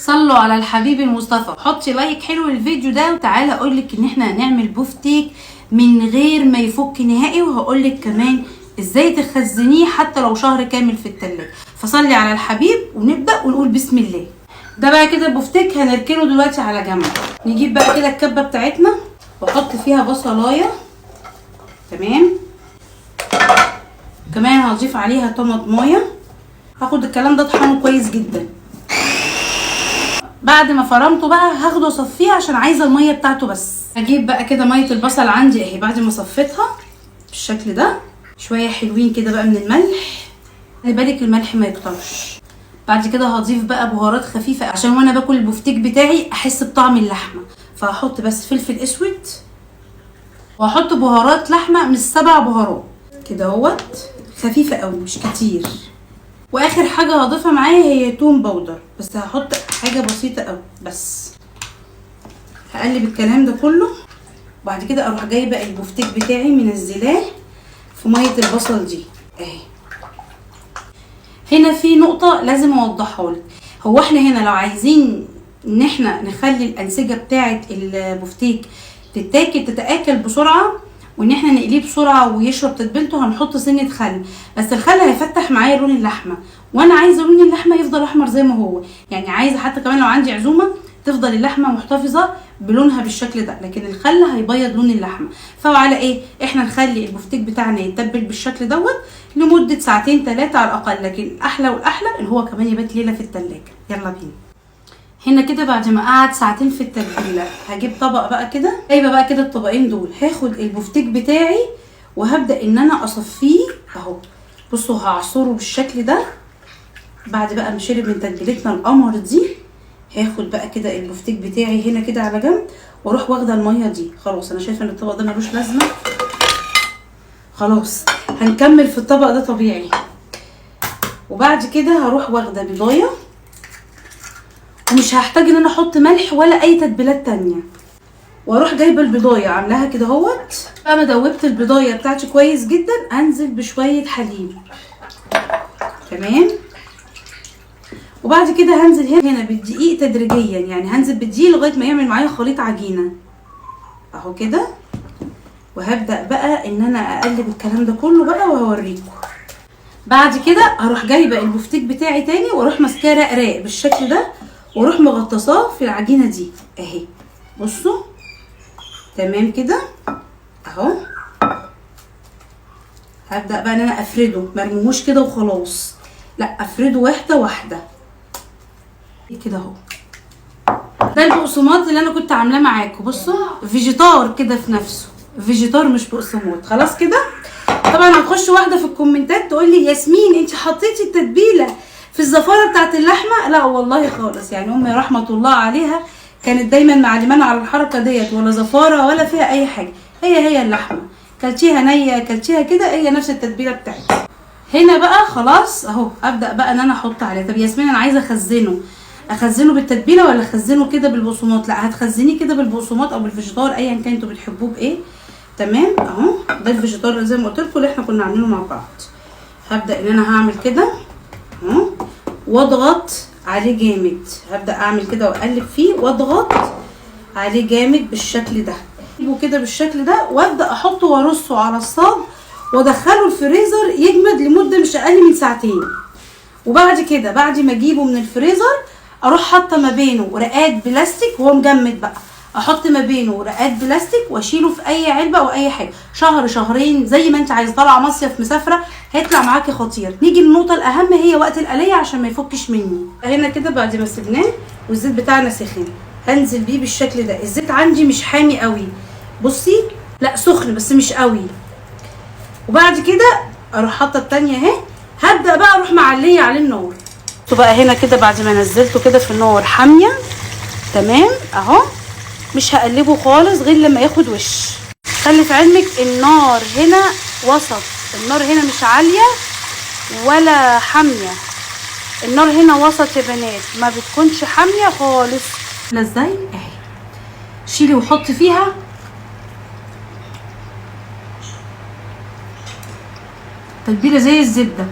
صلوا على الحبيب المصطفى. حطي لايك حلو للفيديو ده، وتعالى اقولك ان احنا هنعمل بوفتيك من غير ما يفك نهائي، وهقولك كمان ازاي تخزنيه حتى لو شهر كامل في التلاجة. فصلي على الحبيب ونبدا ونقول بسم الله. ده بقى كده البوفتيك هنركنه دلوقتي على جنب. نجيب بقى كده الكبه بتاعتنا واحط فيها بصلايه، تمام. كمان هضيف عليها طماطمايه، هاخد الكلام ده اطحنه كويس جدا. بعد ما فرمته بقى هاخده اصفيه عشان عايزه الميه بتاعته بس. هجيب بقى كده ميه البصل عندي اهي بعد ما صفيتها بالشكل ده، شويه حلوين كده بقى من الملح، خلي بالك الملح ما يكترش. بعد كده هضيف بقى بهارات خفيفه عشان وانا باكل البوفتيك بتاعي احس بطعم اللحمه. فهحط بس فلفل اسود، وهحط بهارات لحمه من 7 بهارات كده اهوت، خفيفه قوي مش كتير. واخر حاجه هضيفها معايا هي توم باودر، بس هحط حاجه بسيطه قوي بس. هقلب الكلام ده كله، وبعد كده اروح جايبه البوفتيك بتاعي منزلاه في ميه البصل دي اهي. هنا في نقطه لازم اوضحها لك، هو احنا هنا لو عايزين ان احنا نخلي الانسجه بتاعه البوفتيك تتاكل بسرعه، وان احنا نقليه بسرعه ويشرب تتبيلته، هنحط سنه خل. بس الخل هيفتح معايا لون اللحمه، وانا عايزه لون اللحمه يفضل احمر زي ما هو، يعني عايزه حتى كمان لو عندي عزومه تفضل اللحمه محتفظه بلونها بالشكل ده، لكن الخل هيبيض لون اللحمه. فعلى ايه احنا نخلي البوفتيك بتاعنا يتبل بالشكل دوت لمده 2 3 على الاقل، لكن الاحلى والاحلى ان هو كمان يبات ليله في التلاجة. يلا بينا. هنا كده بعد ما قعد 2 ساعة في التتبيله، هجيب طبق بقى كده، جايبه بقى كده الطبقين دول، هاخد البوفتيك بتاعي وهبدا ان انا اصفيه اهو. بصوا هعصره بالشكل ده. بعد بقى ما شرب من تتبيلتنا القمر دي، هاخد بقى كده البوفتيك بتاعي هنا كده على جنب، واروح واخده الميه دي. خلاص انا شايفه ان الطبق ده ملوش لازمه، خلاص هنكمل في الطبق ده طبيعي. وبعد كده هروح واخده بيضايه، ومش هحتاج ان انا احط ملح ولا اي تتبيلات تانية، واروح جايبه البيضايه عاملاها كده اهوت. بقى ما دوبت البيضايه بتاعتي كويس جدا، انزل بشويه حليب، تمام. وبعد كده هنزل هنا بالدقيق تدريجيا، يعني هنزل بالدقيق لغايه ما يعمل معايا خليط عجينه اهو كده. وهبدا بقى ان انا اقلب الكلام ده كله بقى وهوريكم. بعد كده هروح جايبه البوفتيك بتاعي تاني، واروح ماسكاه رقراق بالشكل ده، واروح مغطساه في العجينه دي اهي. بصوا تمام كده اهو. هبدا بقى ان انا افرده، مرموهوش كده وخلاص، لا افرده واحده واحده كده اهو. ده البقسماط اللي انا كنت عاملاه معاكم، بصوا فيجيتار كده في نفسه، فيجيتار مش بقسماط. خلاص كده. طبعا هتخش واحده في الكومنتات تقول لي ياسمين انت حطيتي التتبيله في الزفاره بتاعت اللحمه. لا والله خالص، يعني امي رحمه الله عليها كانت دايما معلمانا على الحركه ديت، ولا زفاره ولا فيها اي حاجه. هي اللحمه كلتيها نيه كلتيها كده، هي نفس التتبيله بتاعتها. هنا بقى خلاص اهو ابدا بقى ان انا احط عليه. طب ياسمين انا عايزه اخزنه بالتتبيله ولا اخزنه كده بالبقسماط؟ لا هتخزنيه كده بالبقسماط او بالفيجيتار ايا كان انتوا بتحبوه بايه، تمام اهو. ده الفيجيتار زي ما قلت لكم اللي احنا كنا عاملينه مع بعض. هبدا ان انا هعمل كده اهو واضغط عليه جامد. هبدا اعمل كده واقلب فيه واضغط عليه جامد بالشكل ده، اجيبه كده بالشكل ده، وابدا احطه وارصه على الصاج وادخله الفريزر يجمد لمده مش اقل من 2 ساعتين. وبعد كده بعد ما اجيبه من الفريزر اروح حاطه ما بينه رقات بلاستيك وهو مجمد بقى، احط ما بينه رقات بلاستيك واشيله في اي علبه او اي حاجه، شهر شهرين زي ما انت عايزه. طالعه مصيف مسافره هيطلع معاكي خطير. نيجي للنقطه الاهم، هي وقت القليه عشان ما يفكش مني. هنا كده بعد ما سيبناه والزيت بتاعنا سخن، هنزل بيه بالشكل ده. الزيت عندي مش حامي قوي، بصي لا سخن بس مش قوي. وبعد كده اروح حاطه التانيه اهي، هبدا بقى اروح معليه عليه النار. بقى هنا كده بعد ما نزلته كده في النار حاميه تمام اهو، مش هقلبه خالص غير لما ياخد وش. خلي في علمك النار هنا وسط، النار هنا مش عاليه ولا حاميه، النار هنا وسط يا بنات، ما بتكونش حاميه خالص. لا ازاي اهي، شيلي وحطي فيها تتبيله زي الزبده.